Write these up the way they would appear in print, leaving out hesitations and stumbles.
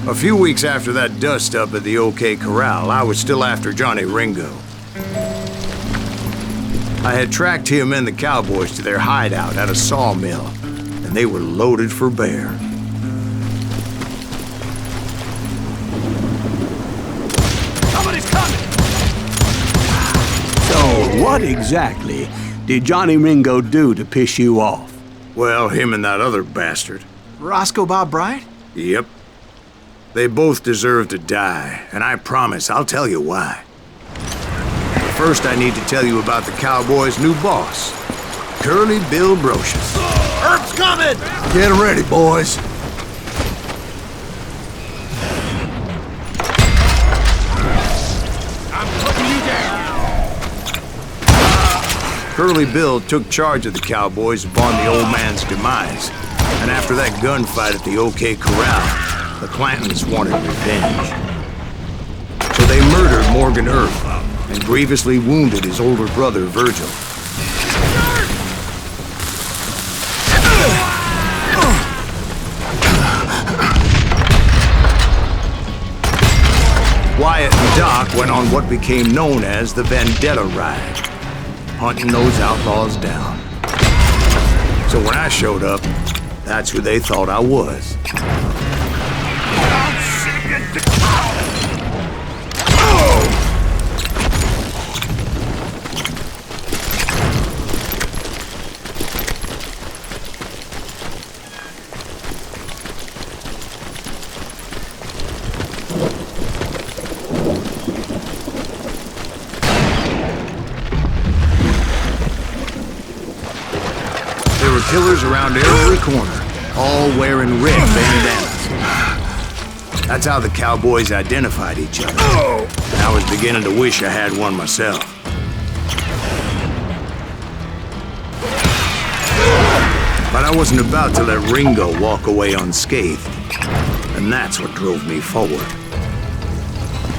A few weeks after that dust-up at the OK Corral, I was still after Johnny Ringo. I had tracked him and the cowboys to their hideout at a sawmill, and they were loaded for bear. Somebody's coming! So, what exactly did Johnny Ringo do to piss you off? Well, him and that other bastard. Roscoe Bob Bryant? Yep. They both deserve to die, and I promise I'll tell you why. But first, I need to tell you about the Cowboys' new boss, Curly Bill Brocious. Herb's coming! Get ready, boys. I'm putting you down! Curly Bill took charge of the Cowboys upon the old man's demise, and after that gunfight at the OK Corral, the Clantons wanted revenge. So they murdered Morgan Earp and grievously wounded his older brother, Virgil. Wyatt and Doc went on what became known as the Vendetta Ride, hunting those outlaws down. So when I showed up, that's who they thought I was. There were killers around every corner, all wearing red bandanas. That's how the Cowboys identified each other. And I was beginning to wish I had one myself. But I wasn't about to let Ringo walk away unscathed. And that's what drove me forward.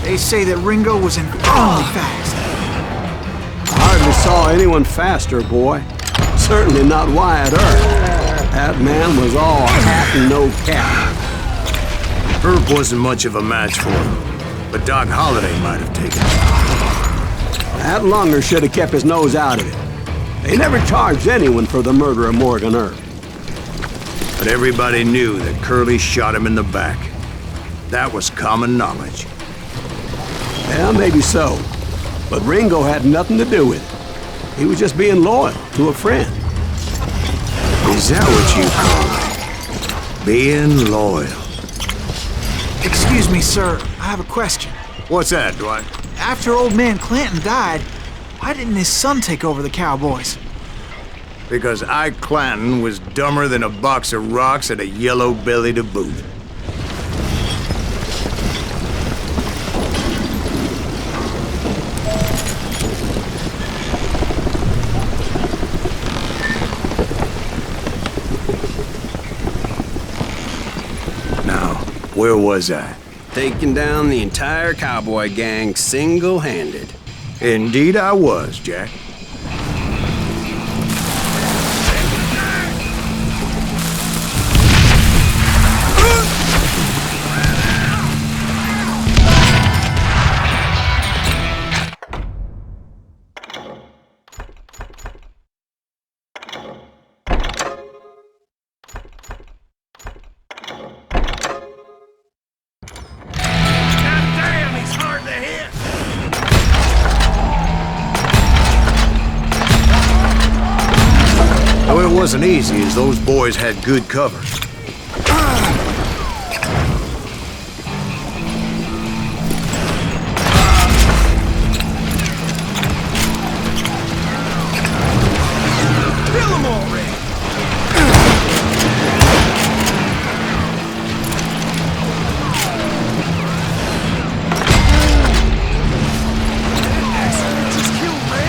They say that Ringo was incredibly fast. Hardly saw anyone faster, boy. Certainly not Wyatt Earp. That man was all hat and no cap. Earp wasn't much of a match for him, but Doc Holliday might have taken him. That lunger should have kept his nose out of it. They never charged anyone for the murder of Morgan Earp. But everybody knew that Curly shot him in the back. That was common knowledge. Yeah, maybe so. But Ringo had nothing to do with it. He was just being loyal to a friend. Is that what you call it? Being loyal? Excuse me, sir. I have a question. What's that, Dwight? After old man Clanton died, why didn't his son take over the Cowboys? Because Ike Clanton was dumber than a box of rocks and a yellow belly to boot. Now, where was I? Taking down the entire cowboy gang single-handed. Indeed I was, Jack. It wasn't easy, as those boys had good cover. Kill them already! Just kill Ray!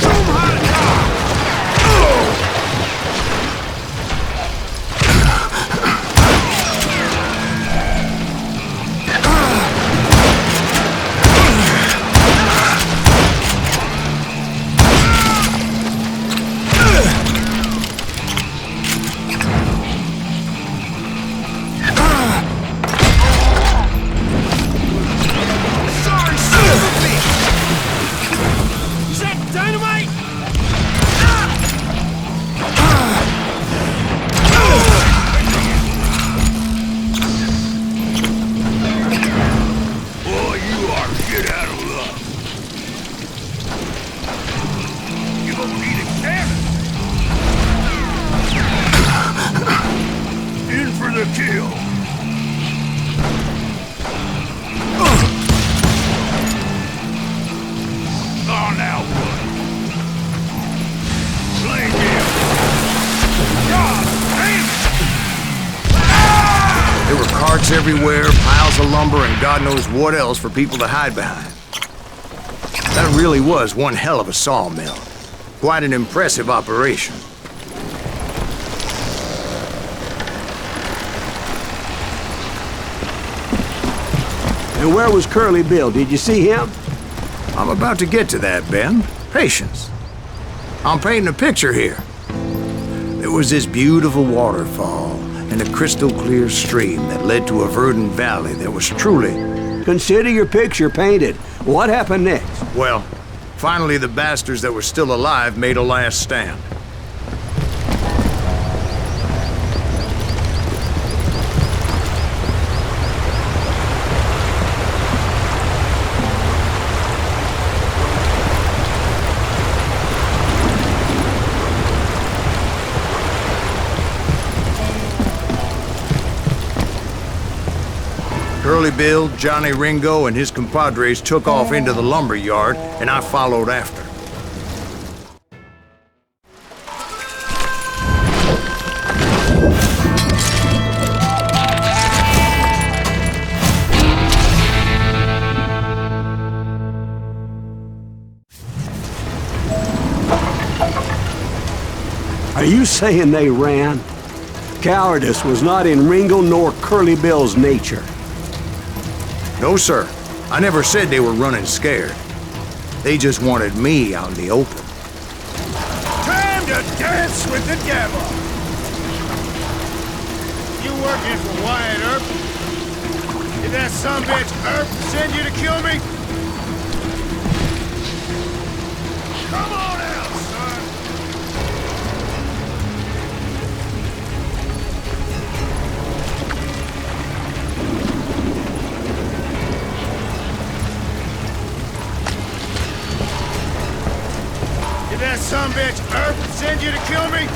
Show 'em how to die! on now, what? Blame him! God damn it! There were carts everywhere, piles of lumber, and God knows what else for people to hide behind. That really was one hell of a sawmill. Quite an impressive operation. And where was Curly Bill? Did you see him? I'm about to get to that, Ben. Patience. I'm painting a picture here. There was this beautiful waterfall and a crystal clear stream that led to a verdant valley that was truly... Consider your picture painted. What happened next? Well, finally the bastards that were still alive made a last stand. Curly Bill, Johnny Ringo, and his compadres took off into the lumber yard, and I followed after. Are you saying they ran? Cowardice was not in Ringo nor Curly Bill's nature. No, sir. I never said they were running scared. They just wanted me out in the open. Time to dance with the devil! You working for Wyatt Earp? Did that sumbitch Earp send you to kill me? Come on out, son! Did that sumbitch Earp send you to kill me?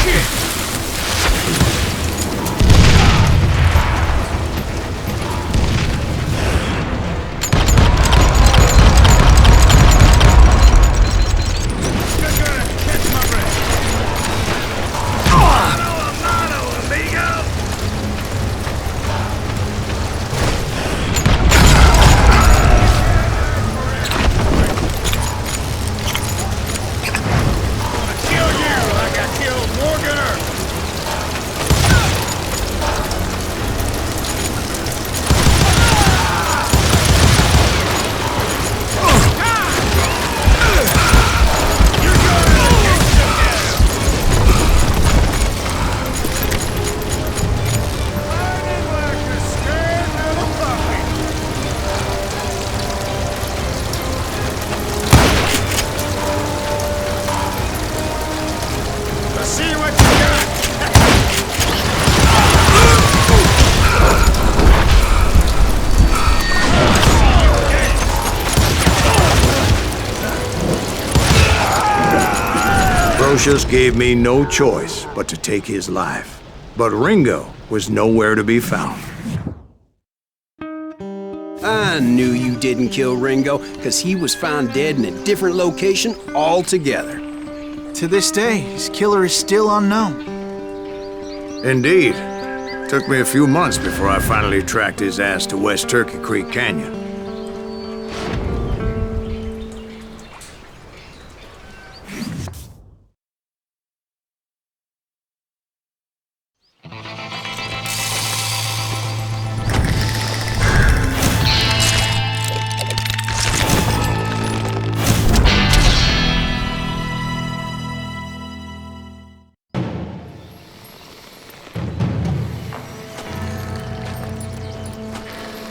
Shit! You're gonna catch my breath. Mano a mano, amigo! Kill you like I killed Morgan Earp. You're gonna get some Running like a scared little puppy. Let's see what you got. Brocious gave me no choice but to take his life. But Ringo was nowhere to be found. I knew you didn't kill Ringo, because he was found dead in a different location altogether. To this day, his killer is still unknown. Indeed. Took me a few months before I finally tracked his ass to West Turkey Creek Canyon.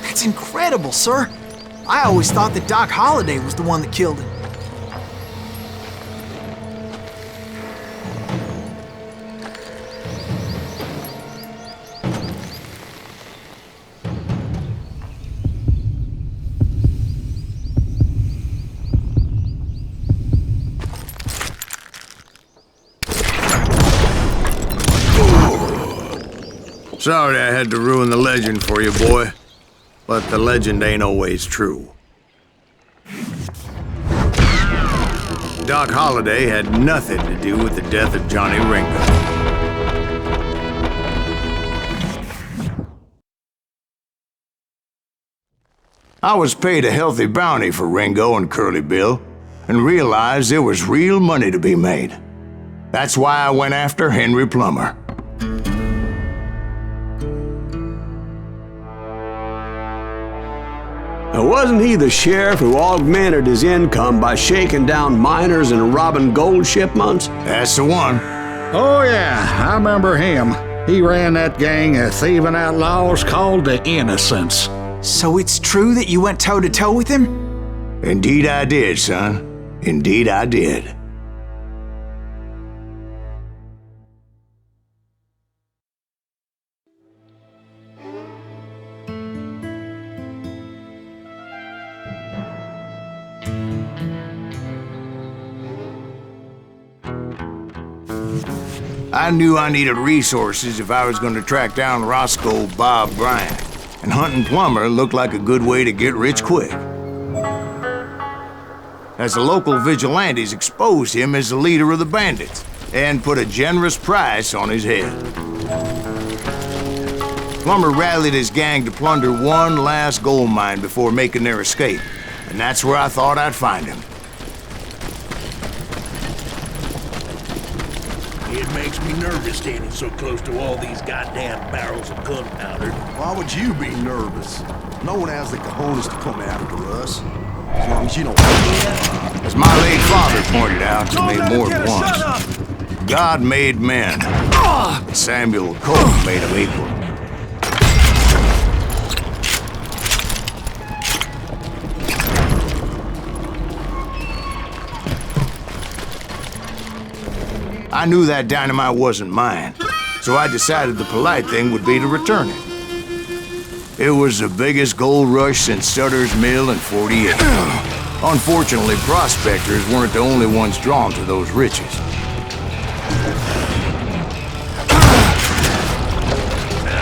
That's incredible, sir. I always thought that Doc Holliday was the one that killed him. Sorry I had to ruin the legend for you, boy. But the legend ain't always true. Doc Holliday had nothing to do with the death of Johnny Ringo. I was paid a healthy bounty for Ringo and Curly Bill, and realized there was real money to be made. That's why I went after Henry Plummer. Wasn't he the sheriff who augmented his income by shaking down miners and robbing gold shipments? That's the one. Oh, yeah, I remember him. He ran that gang of thieving outlaws called the Innocents. So it's true that you went toe-to-toe with him? Indeed I did, son. Indeed I did. I knew I needed resources if I was going to track down Roscoe Bob Bryant, and hunting Plummer looked like a good way to get rich quick. As the local vigilantes exposed him as the leader of the bandits, and put a generous price on his head. Plummer rallied his gang to plunder one last gold mine before making their escape, and that's where I thought I'd find him. It makes me nervous standing so close to all these goddamn barrels of gunpowder. Why would you be nervous? No one has the cojones to come after us. As long as you don't... As my late father pointed out to me more than once, God made men. Samuel Colt made them equal. I knew that dynamite wasn't mine, so I decided the polite thing would be to return it. It was the biggest gold rush since Sutter's Mill in 48. Unfortunately, prospectors weren't the only ones drawn to those riches.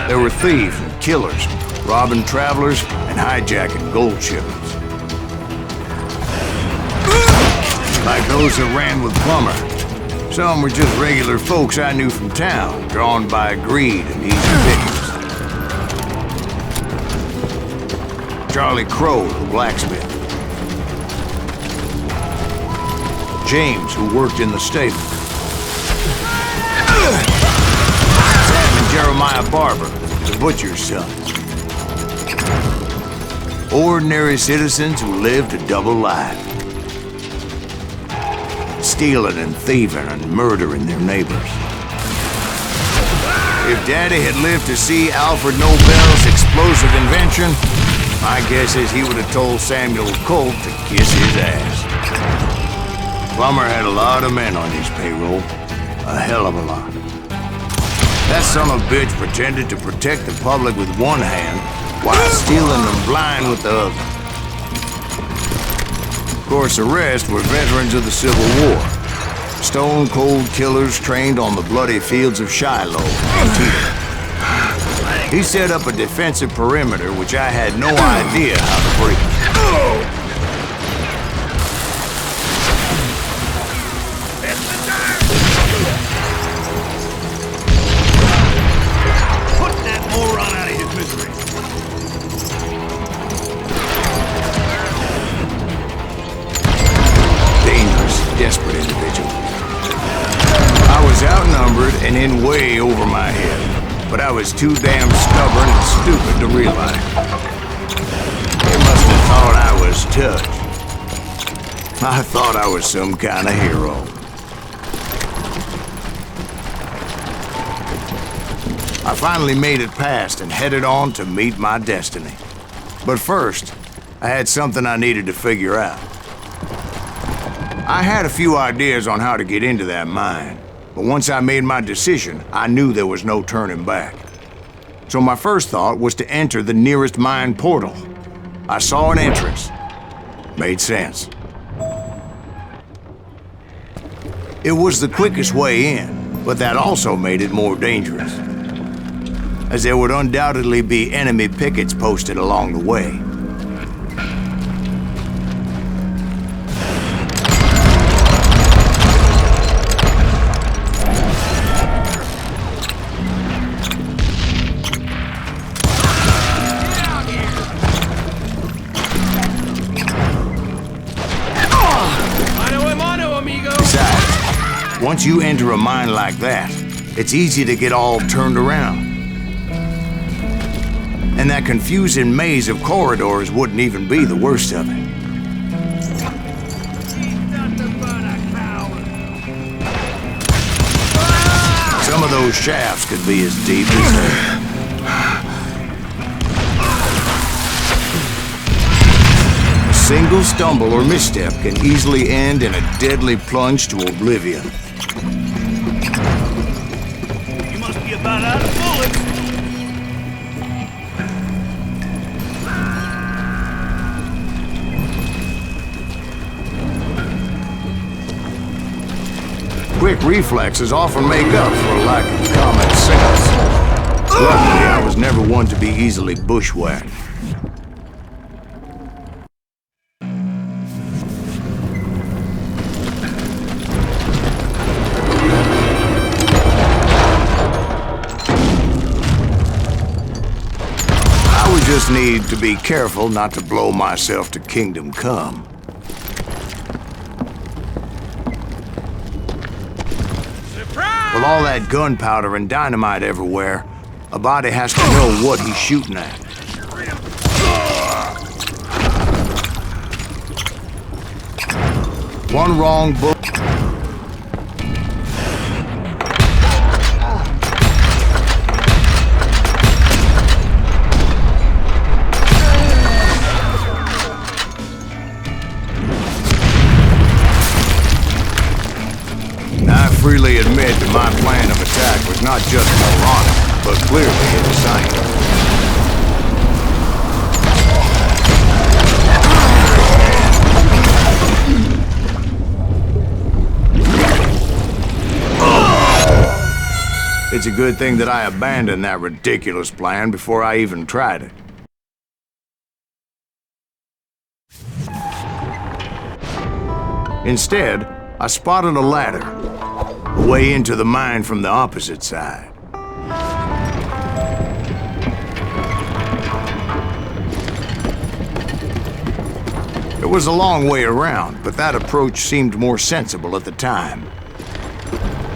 There were thieves and killers, robbing travelers and hijacking gold shipments. Like those that ran with Plummer. Some were just regular folks I knew from town, drawn by greed and easy pickings. Charlie Crow, the blacksmith. James, who worked in the stable. And Jeremiah Barber, the butcher's son. Ordinary citizens who lived a double life. Stealing and thieving and murdering their neighbors. If Daddy had lived to see Alfred Nobel's explosive invention, my guess is he would have told Samuel Colt to kiss his ass. Plummer had a lot of men on his payroll. A hell of a lot. That son of a bitch pretended to protect the public with one hand while stealing them blind with the other. Of course, the rest were veterans of the Civil War. Stone-cold killers trained on the bloody fields of Shiloh and Antietam. He set up a defensive perimeter which I had no idea how to break. Put that moron out of his misery. Dangerous, desperate individual. I was outnumbered and in way over my head, but I was too damn stubborn and stupid to realize. They must have thought I was touched. I thought I was some kind of hero. I finally made it past and headed on to meet my destiny. But first, I had something I needed to figure out. I had a few ideas on how to get into that mine, but once I made my decision, I knew there was no turning back. So my first thought was to enter the nearest mine portal. I saw an entrance. Made sense. It was the quickest way in, but that also made it more dangerous, as there would undoubtedly be enemy pickets posted along the way. Once you enter a mine like that, it's easy to get all turned around. And that confusing maze of corridors wouldn't even be the worst of it. Some of those shafts could be as deep as a single stumble or misstep can easily end in a deadly plunge to oblivion. You must be about out of bullets. Quick reflexes often make up for a lack of common sense. Luckily, I was never one to be easily bushwhacked. I would just need to be careful not to blow myself to kingdom come. With all that gunpowder and dynamite everywhere, a body has to know what he's shooting at. One wrong bullet. I freely admit that my plan of attack was not just moronic, but clearly insane. It's a good thing that I abandoned that ridiculous plan before I even tried it. Instead, I spotted a ladder, a way into the mine from the opposite side. It was a long way around, but that approach seemed more sensible at the time.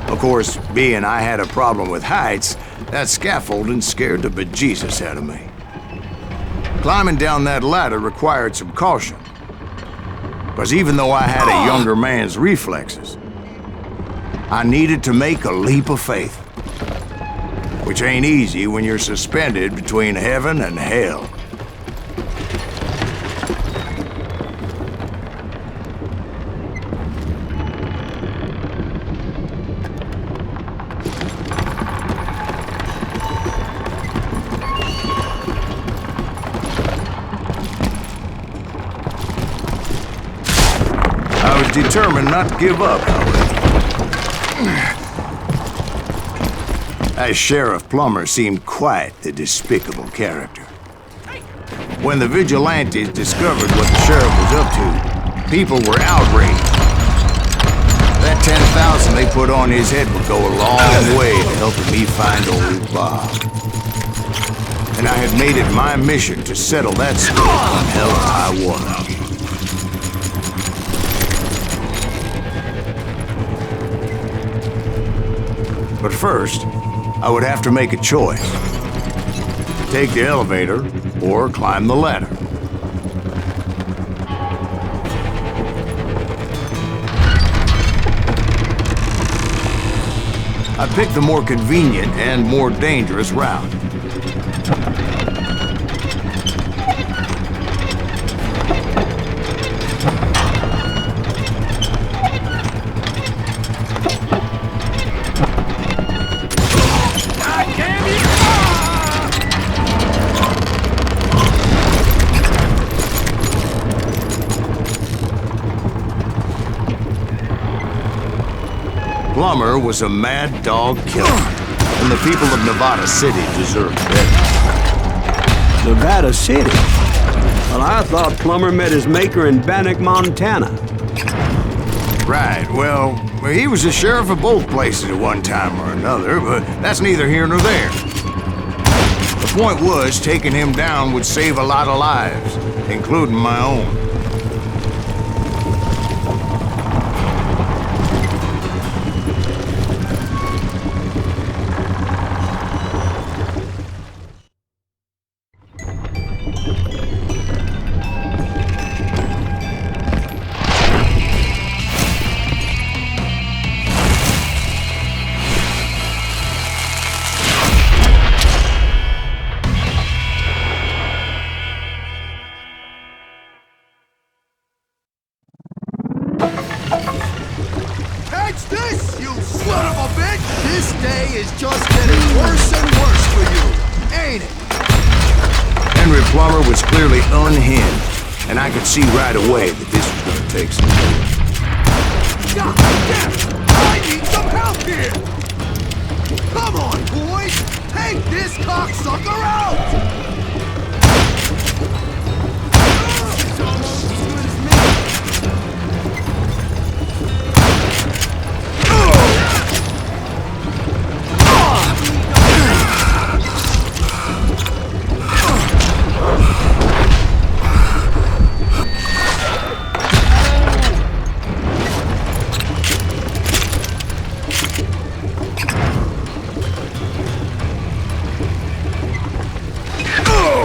Of course, being I had a problem with heights, that scaffolding scared the bejesus out of me. Climbing down that ladder required some caution, because even though I had a younger man's reflexes, I needed to make a leap of faith, which ain't easy when you're suspended between heaven and hell. I was determined not to give up, however. As Sheriff Plummer seemed quite the despicable character. When the vigilantes discovered what the sheriff was up to, people were outraged. That 10,000 they put on his head would go a long way to helping me find old Bob. And I had made it my mission to settle that score from hell to high water. But first, I would have to make a choice. Take the elevator or climb the ladder. I picked the more convenient and more dangerous route. Plummer was a mad dog killer, and the people of Nevada City deserved better. Nevada City? Well, I thought Plummer met his maker in Bannock, Montana. Right, well, he was the sheriff of both places at one time or another, but that's neither here nor there. The point was, taking him down would save a lot of lives, including my own. Catch this, you son of a bitch! This day is just getting worse and worse for you, ain't it? Henry Plummer was clearly unhinged, and I could see right away that this was going to take some doing. God damn it! I need some help here! Come on, boys! Take this cocksucker out! He's almost as good as me.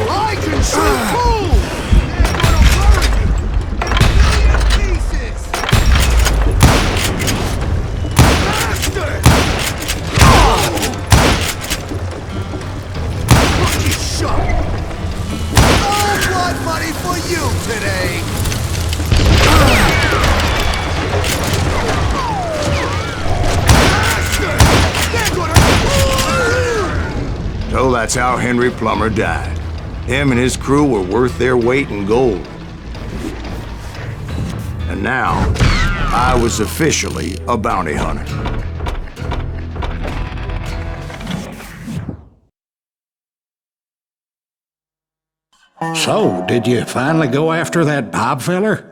I can shoot too! They're gonna bury you! A million pieces! Bastard! Lucky shot! No blood money for you today! Bastard! They're gonna... So that's how Henry Plummer died. Him and his crew were worth their weight in gold. And now, I was officially a bounty hunter. So, did you finally go after that Bob feller?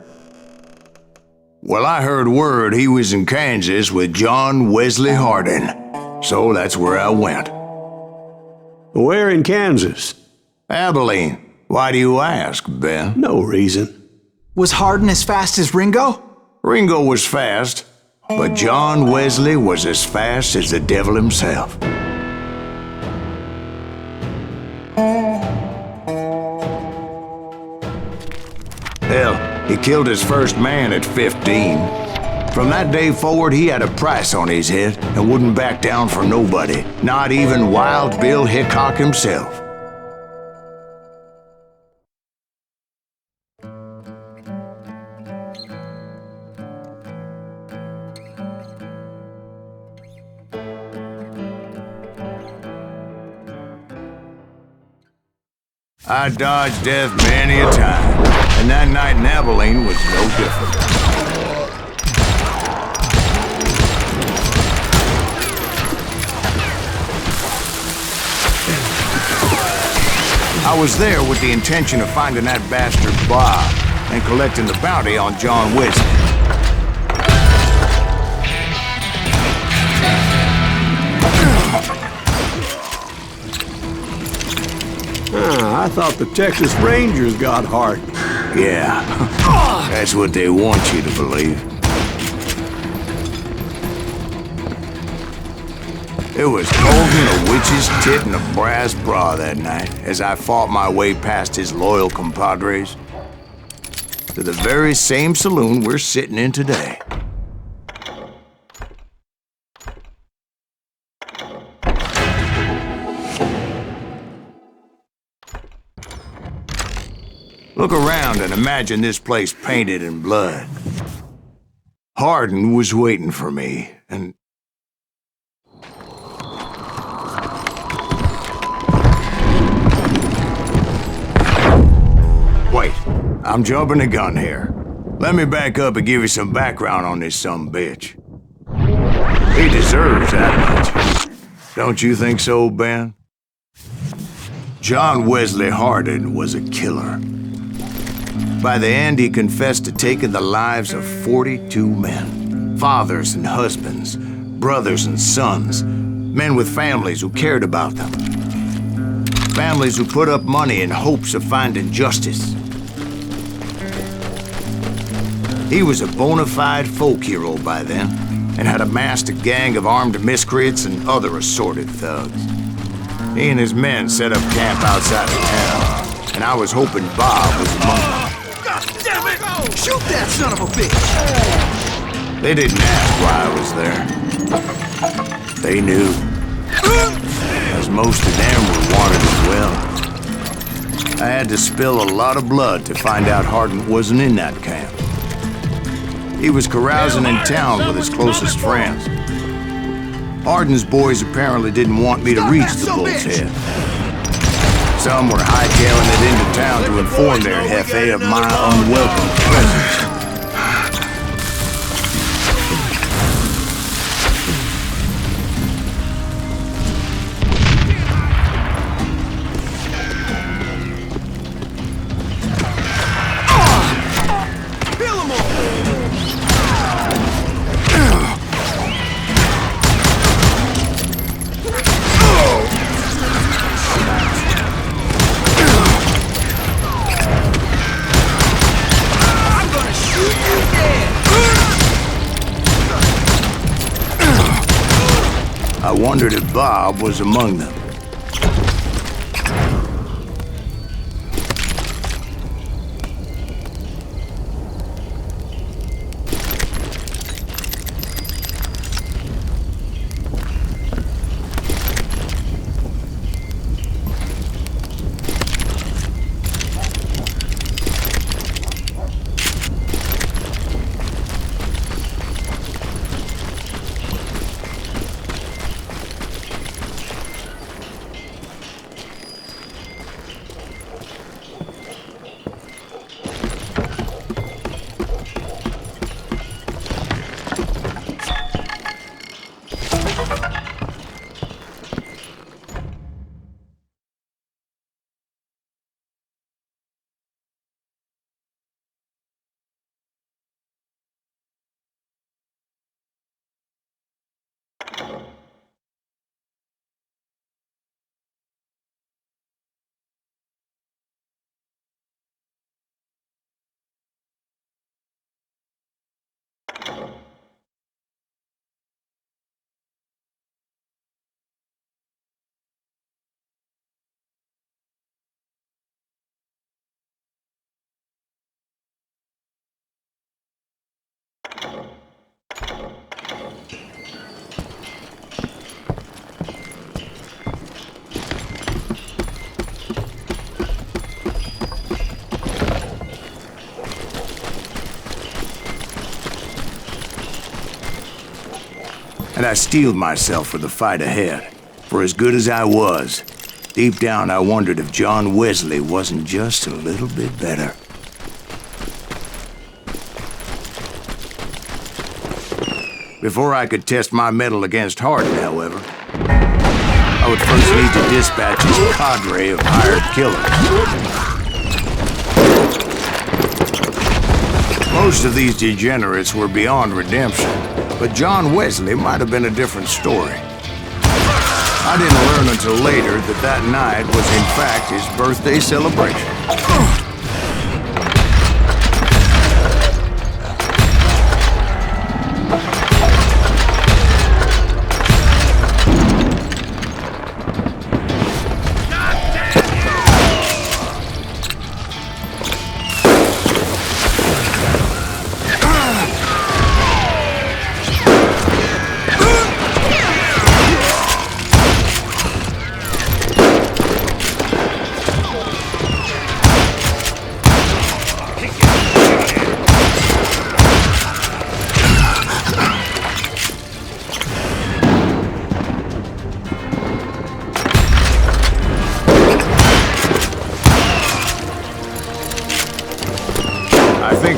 Well, I heard word he was in Kansas with John Wesley Hardin. So that's where I went. Where in Kansas? Abilene. Why do you ask, Ben? No reason. Was Hardin as fast as Ringo? Ringo was fast, but John Wesley was as fast as the devil himself. Hell, he killed his first man at 15. From that day forward, he had a price on his head and wouldn't back down for nobody, not even Wild Bill Hickok himself. I dodged death many a time, and that night in Abilene was no different. I was there with the intention of finding that bastard Bob and collecting the bounty on John Wesley. I thought the Texas Rangers got Hardin. Yeah, that's what they want you to believe. It was holding a witch's tit and a brass bra that night as I fought my way past his loyal compadres to the very same saloon we're sitting in today. Look around and imagine this place painted in blood. Hardin was waiting for me, and... Wait, I'm jumping the gun here. Let me back up and give you some background on this sumbitch. He deserves that much. Don't you think so, Ben? John Wesley Hardin was a killer. By the end, he confessed to taking the lives of 42 men. Fathers and husbands, brothers and sons, men with families who cared about them. Families who put up money in hopes of finding justice. He was a bona fide folk hero by then, and had amassed a gang of armed miscreants and other assorted thugs. He and his men set up camp outside of town, and I was hoping Bob was among them. God damn it! Shoot that son of a bitch! They didn't ask why I was there. They knew. As most of them were wanted as well. I had to spill a lot of blood to find out Hardin wasn't in that camp. He was carousing in town with his closest friends. Arden's boys apparently didn't want me to reach the bull's head. Some were hightailing it into town to inform their jefe of my unwelcome presence. I wondered if Bob was among them. And I steeled myself for the fight ahead. For as good as I was, deep down I wondered if John Wesley wasn't just a little bit better. Before I could test my mettle against Hardin, however, I would first need to dispatch his cadre of hired killers. Most of these degenerates were beyond redemption, but John Wesley might have been a different story. I didn't learn until later that that night was in fact his birthday celebration.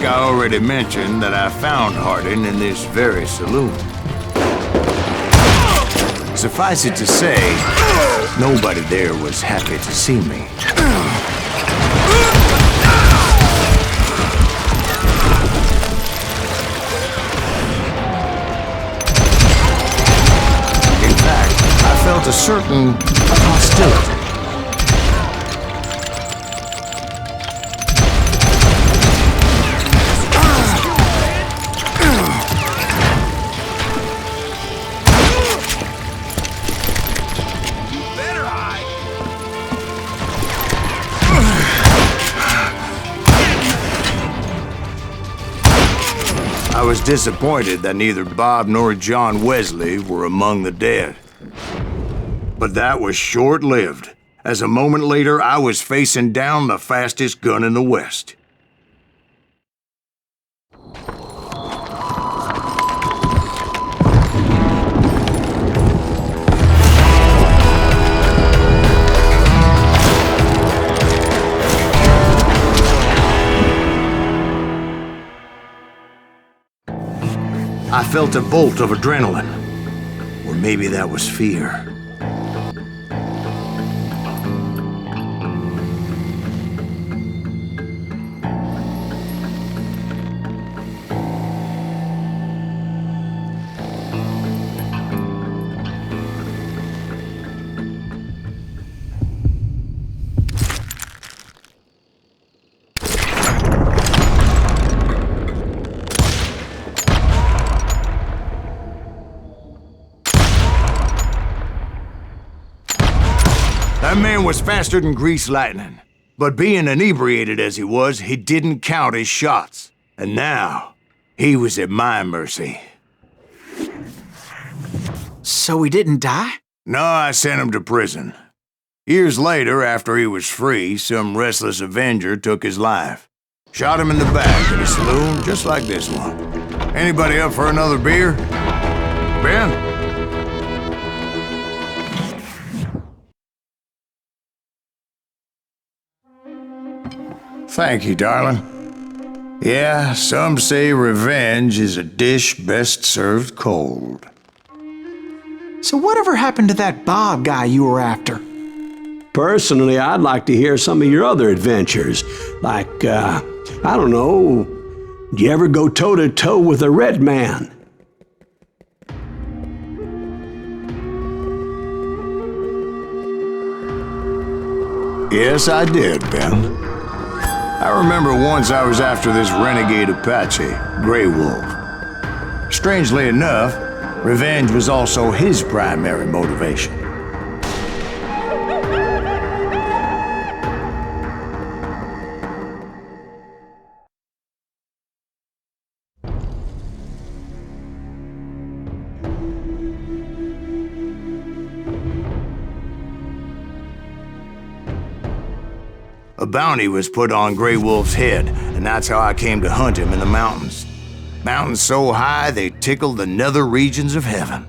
I already mentioned that I found Hardin in this very saloon. Suffice it to say, nobody there was happy to see me. In fact, I felt a certain hostility. I was disappointed that neither Bob nor John Wesley were among the dead. But that was short-lived, as a moment later I was facing down the fastest gun in the West. I felt a bolt of adrenaline. Or maybe that was fear. That man was faster than greased lightning. But being inebriated as he was, he didn't count his shots. And now, he was at my mercy. So he didn't die? No, I sent him to prison. Years later, after he was free, some restless avenger took his life. Shot him in the back in a saloon just like this one. Anybody up for another beer? Ben? Thank you, darling. Yeah, some say revenge is a dish best served cold. So whatever happened to that Bob guy you were after? Personally, I'd like to hear some of your other adventures. Like, I don't know, did you ever go toe-to-toe with a red man? Yes, I did, Ben. I remember once I was after this renegade Apache, Grey Wolf. Strangely enough, revenge was also his primary motivation. A bounty was put on Grey Wolf's head, and that's how I came to hunt him in the mountains. Mountains so high they tickled the nether regions of heaven.